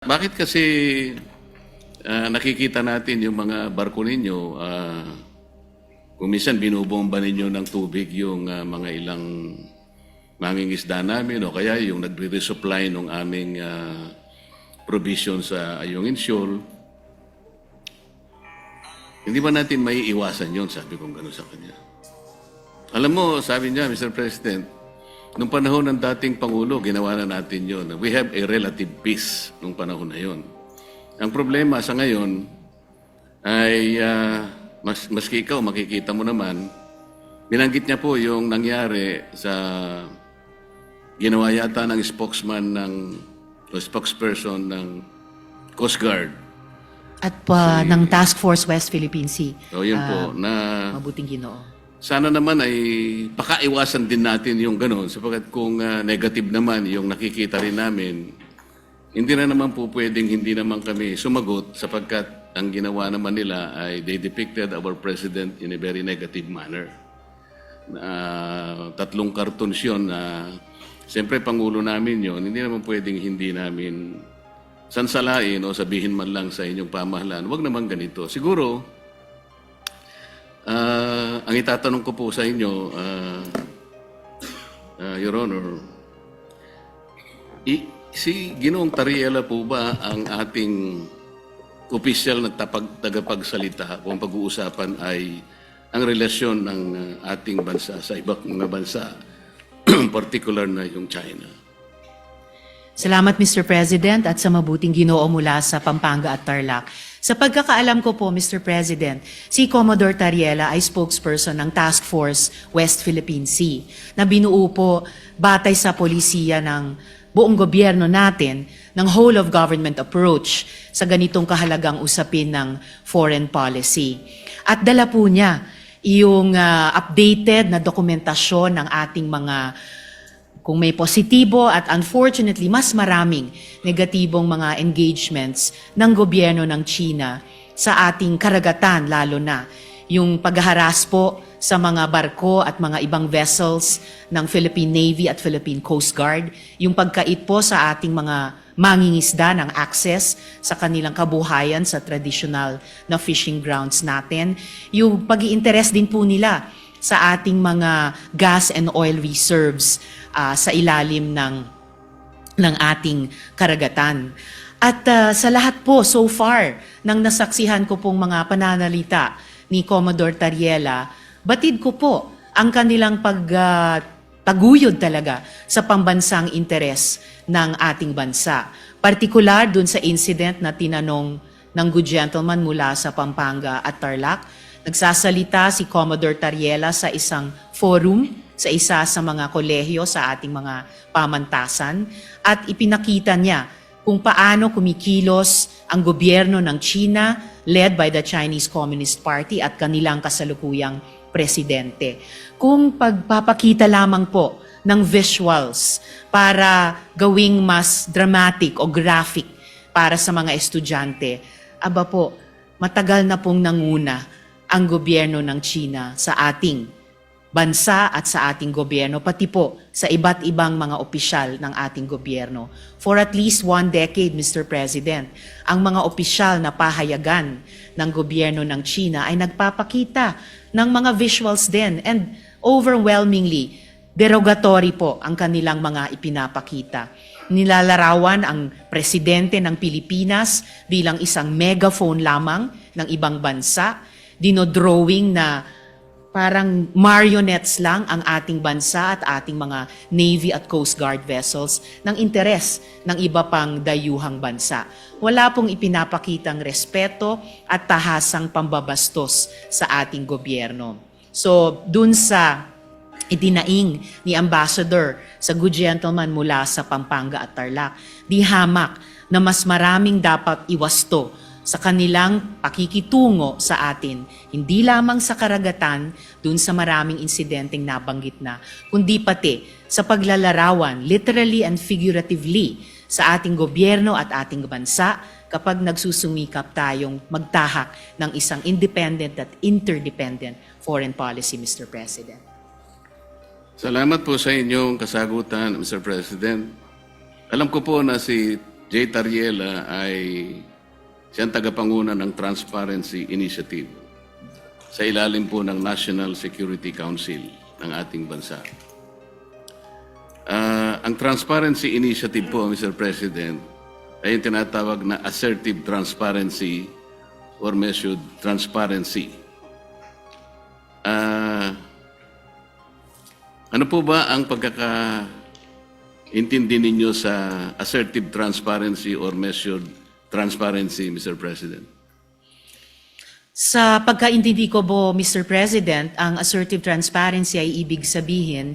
Bakit kasi nakikita natin yung mga barko ninyo, kung minsan binubomba ninyo ng tubig yung mga ilang mangingisda namin o kaya yung nagre-resupply ng aming provision sa Ayungin Shoal. Hindi ba natin may iwasan yun? Sabi kong gano'n sa kanya. Alam mo, sabi niya, Mr. President, nung panahon ng dating Pangulo, ginawa na natin yun. We have a relative peace nung panahon na yun. Ang problema sa ngayon ay, maski ikaw, makikita mo naman, binanggit niya po yung nangyari sa ginawa yata ng spokesman o spokesperson ng Coast Guard. At ng Task Force West Philippine Sea. O yun po, na Mabuting Ginoo. sana naman ay pakaiwasan din natin yung gano'n sapagkat kung negative naman yung nakikita rin namin, hindi na naman po pwedeng hindi naman kami sumagot sapagkat ang ginawa naman nila ay they depicted our president in a very negative manner. 3 cartoons yun na siyempre Pangulo namin yun, hindi naman pwedeng hindi namin sansalain o sabihin man lang sa inyong pamahalaan, wag naman ganito. Siguro, ang itatanong ko po sa inyo, Your Honor, si Ginoong Tariela po ba ang ating opisyal na tagapagsalita kung pag-uusapan ay ang relasyon ng ating bansa sa ibang mga bansa, particular na yung China? Salamat, Mr. President, at sa Mabuting Ginoo mula sa Pampanga at Tarlac. Sa pagkakaalam ko po, Mr. President, si Commodore Tariela ay spokesperson ng Task Force West Philippine Sea na binuo po batay sa polisiya ng buong gobyerno natin ng whole of government approach sa ganitong kahalagang usapin ng foreign policy. At dala po niya yung updated na dokumentasyon ng ating mga kung may positibo at unfortunately mas maraming negatibong mga engagements ng gobyerno ng China sa ating karagatan, lalo na yung paghaharas po sa mga barko at mga ibang vessels ng Philippine Navy at Philippine Coast Guard, yung pagkait po sa ating mga mangingisda ng access sa kanilang kabuhayan sa traditional na fishing grounds natin, yung pag-i-interest din po nila sa ating mga gas and oil reserves sa ilalim ng ating karagatan. At sa lahat po, so far, nang nasaksihan ko pong mga pananalita ni Commodore Tariela, batid ko po ang kanilang paguyod talaga sa pambansang interes ng ating bansa. Partikular dun sa incident na tinanong ng good gentleman mula sa Pampanga at Tarlac, nagsasalita si Commodore Tariela sa isang forum, sa isa sa mga kolehiyo sa ating mga pamantasan, at ipinakita niya kung paano kumikilos ang gobyerno ng China led by the Chinese Communist Party at kanilang kasalukuyang presidente. Kung pagpapakita lamang po ng visuals para gawing mas dramatic o graphic para sa mga estudyante, aba po, matagal na pong nanguna ang gobyerno ng China sa ating bansa at sa ating gobyerno, pati po sa iba't ibang mga opisyal ng ating gobyerno. For at least 1 decade, Mr. President, ang mga opisyal na pahayagan ng gobyerno ng China ay nagpapakita ng mga visuals din, and overwhelmingly derogatory po ang kanilang mga ipinapakita. Nilalarawan ang presidente ng Pilipinas bilang isang megaphone lamang ng ibang bansa, dinodrawing na parang marionettes lang ang ating bansa at ating mga Navy at Coast Guard vessels ng interes ng iba pang dayuhang bansa. Wala pong ipinapakitang respeto at tahasang pambabastos sa ating gobyerno. So, dun sa idinaing ni Ambassador sa good gentleman mula sa Pampanga at Tarlac, di hamak na mas maraming dapat iwasto sa kanilang pakikitungo sa atin, hindi lamang sa karagatan, dun sa maraming insidenteng nabanggit na, kundi pati sa paglalarawan, literally and figuratively, sa ating gobyerno at ating bansa kapag nagsusumikap tayong magtahak ng isang independent at interdependent foreign policy, Mr. President. Salamat po sa inyong kasagutan, Mr. President. Alam ko po na si Jay Tariela ay siyang tagapanguna ng Transparency Initiative sa ilalim po ng National Security Council ng ating bansa. Ang Transparency Initiative po, Mr. President, ay yung tinatawag na assertive transparency or measured transparency. Ano po ba ang pagkakaintindi ninyo sa assertive transparency or measured transparency, Mr. President? Sa pagkaintindi ko po, Mr. President, ang assertive transparency ay ibig sabihin,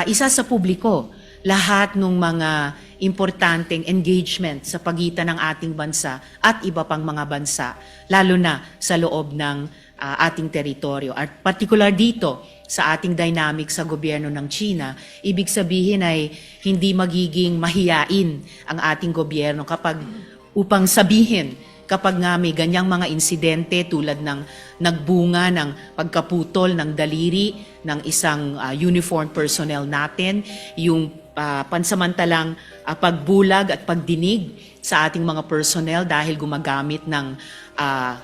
isa sa publiko, lahat ng mga importanteng engagement sa pagitan ng ating bansa at iba pang mga bansa, lalo na sa loob ng ating teritoryo. At particular dito, sa ating dynamic sa gobyerno ng China, ibig sabihin ay hindi magiging mahiyain ang ating gobyerno upang sabihin kapag nga may ganyang mga insidente tulad ng nagbunga ng pagkaputol ng daliri ng isang uniformed personnel natin, yung pansamantalang pagbulag at pagdinig sa ating mga personnel dahil gumagamit ng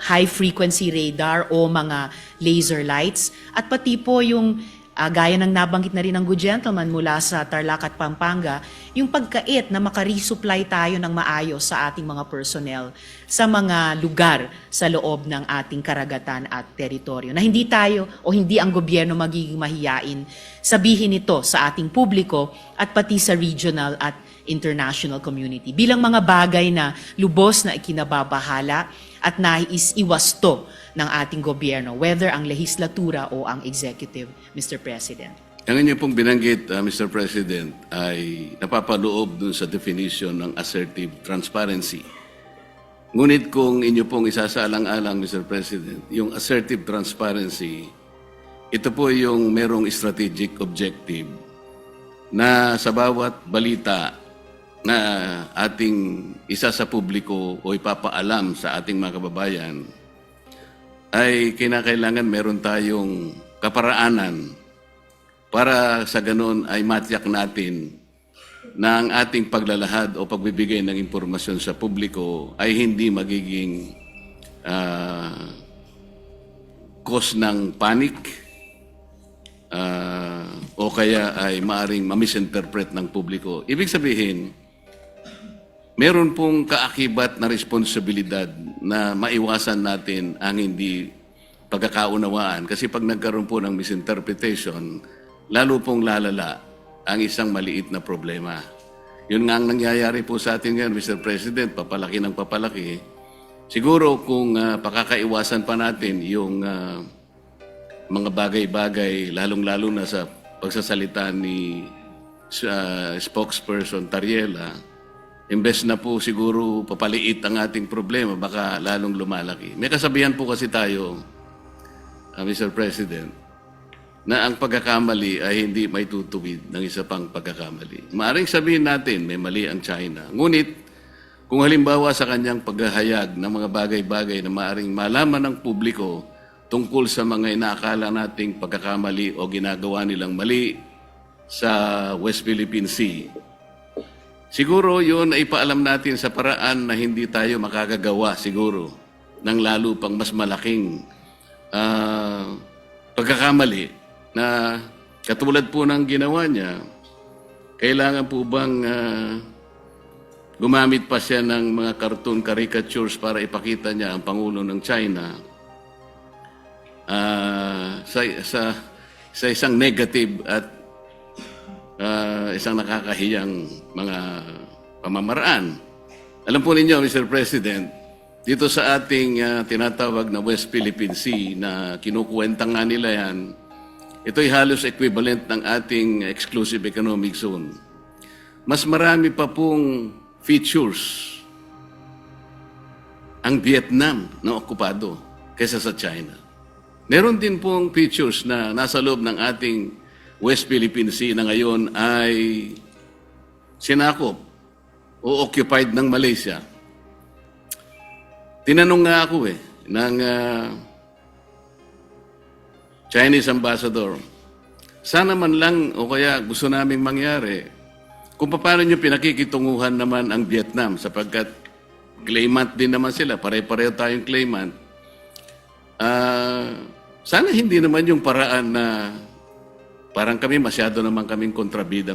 high-frequency radar o mga laser lights. At pati po yung gaya ng nabanggit na rin ng good gentleman mula sa Tarlac at Pampanga, yung pagkait na makaresupply tayo ng maayos sa ating mga personnel sa mga lugar sa loob ng ating karagatan at teritoryo. Na hindi tayo o hindi ang gobyerno magiging mahiyain sabihin ito sa ating publiko at pati sa regional at international community. Bilang mga bagay na lubos na ikinababahala at nais-iwasto ng ating gobyerno, whether ang lehislatura o ang executive, Mr. President. Ang inyo pong binanggit, Mr. President, ay napapaloob dun sa definition ng assertive transparency. Ngunit kung inyo pong isasaalang-alang, Mr. President, yung assertive transparency, ito po yung merong strategic objective na sa bawat balita na ating isa sa publiko o ipapaalam sa ating mga kababayan, ay kinakailangan meron tayong kaparaanan para sa ganun ay matiyak natin na ang ating paglalahad o pagbibigay ng impormasyon sa publiko ay hindi magiging cause ng panic o kaya ay maaring ma-misinterpret ng publiko. Ibig sabihin, meron pong kaakibat na responsibilidad na maiwasan natin ang hindi pagkakaunawaan. Kasi pag nagkaroon po ng misinterpretation, lalo pong lalala ang isang maliit na problema. Yun nga ang nangyayari po sa atin ngayon, Mr. President, papalaki ng papalaki. Siguro kung pakakaiwasan pa natin yung mga bagay-bagay, lalong-lalo na sa pagsasalita ni spokesperson Tariela, imbes na po siguro papaliit ang ating problema, baka lalong lumalaki. May kasabihan po kasi tayo, Mr. President, na ang pagkakamali ay hindi may tutuwid ng isa pang pagkakamali. Maaring sabihin natin, may mali ang China. Ngunit, kung halimbawa sa kanyang paghahayag ng mga bagay-bagay na maaring malaman ng publiko tungkol sa mga inaakala nating pagkakamali o ginagawa nilang mali sa West Philippine Sea, siguro yun ay paalam natin sa paraan na hindi tayo makakagawa siguro ng lalo pang mas malaking pagkakamali na katulad po ng ginawa niya. Kailangan po bang gumamit pa siya ng mga cartoon caricatures para ipakita niya ang Pangulo ng China sa isang negative at isang nakakahiyang mga pamamaraan. Alam po ninyo, Mr. President, dito sa ating tinatawag na West Philippine Sea na kinukuwenta nga nila yan, ito'y halos equivalent ng ating exclusive economic zone. Mas marami pa pong features ang Vietnam na okupado kaysa sa China. Meron din pong features na nasa loob ng ating West Philippine Sea na ngayon ay sinakop o occupied ng Malaysia. Tinanong nga ako ng Chinese ambassador, sana man lang o kaya gusto naming mangyari, kung paano nyo pinakikitunguhan naman ang Vietnam sapagkat claimant din naman sila, pare-pareho tayong claimant. Sana hindi naman yung paraan na parang kami masyado naman kaming kontrabida.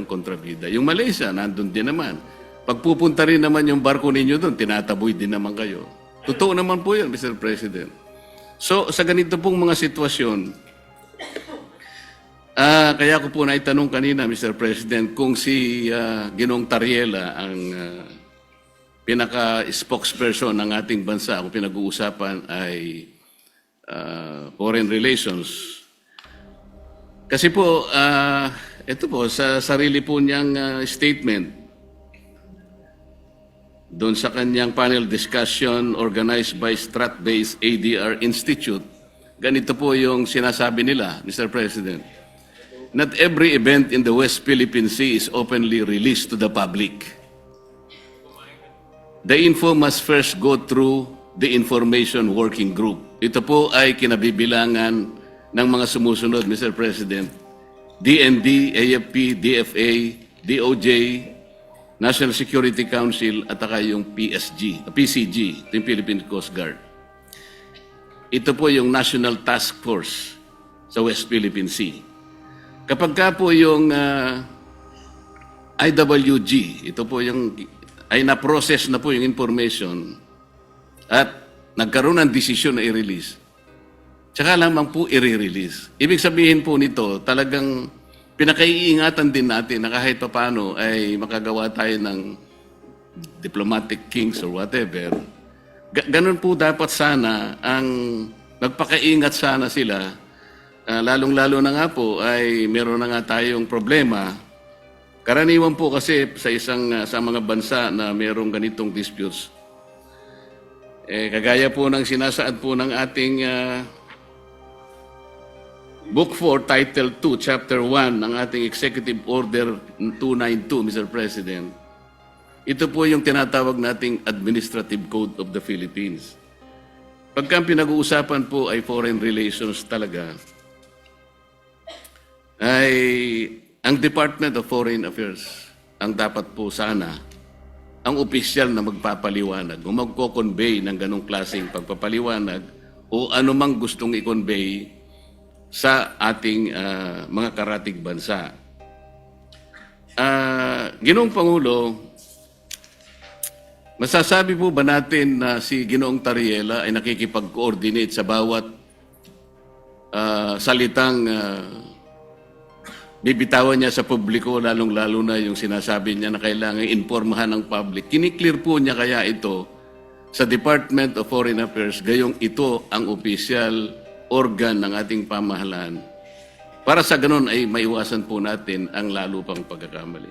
Yung Malaysia, nandun din naman. Pagpupunta rin naman yung barko ninyo doon, tinataboy din naman kayo. Totoo naman po yun, Mr. President. So, sa ganito pong mga sitwasyon, kaya ko po naitanong kanina, Mr. President, kung si Ginong Tariela ang pinaka-spokesperson ng ating bansa, kung pinag-uusapan ay foreign relations. Kasi po, ito po, sa sarili po niyang statement, doon sa kanyang panel discussion organized by Strat-based ADR Institute, ganito po yung sinasabi nila, Mr. President. Not every event in the West Philippine Sea is openly released to the public. The info must first go through the Information Working Group. Ito po ay kinabibilangan ng mga sumusunod, Mr. President. DND, AFP, DFA, DOJ, National Security Council at saka yung PCG, yung Philippine Coast Guard. Ito po yung National Task Force sa West Philippine Sea. Kapag ka po yung IWG, ito po yung ay na-process na po yung information at nagkaroon ng desisyon na i-release, tsaka lamang po i-release. Ibig sabihin po nito, talagang pinakaiingatan din natin na kahit paano ay makagawa tayo ng diplomatic kings or whatever. Ganun po dapat sana ang magpakaingat sana sila. Lalong-lalo na nga po ay meron na nga tayong problema. Karaniwan po kasi sa mga bansa na merong ganitong disputes. Kagaya po ng sinasaad po ng ating Book 4, Title 2, Chapter 1 ng ating Executive Order 292, Mr. President. Ito po yung tinatawag nating Administrative Code of the Philippines. Pagka pinag-uusapan po ay foreign relations talaga, ay ang Department of Foreign Affairs ang dapat po sana ang opisyal na magpapaliwanag o magko-convey ng ganong klaseng pagpapaliwanag o anumang gustong i-convey sa ating mga karatig bansa. Ginoong Pangulo, masasabi po ba natin na si Ginoong Tariela ay nakikipag-coordinate sa bawat salitang bibitawan niya sa publiko, lalong-lalo na yung sinasabi niya na kailangan informahan ng public? Kiniklear po niya kaya ito sa Department of Foreign Affairs, gayong ito ang opisyal organ ng ating pamahalaan para sa ganun ay maiwasan po natin ang lalo pang pagkakamali.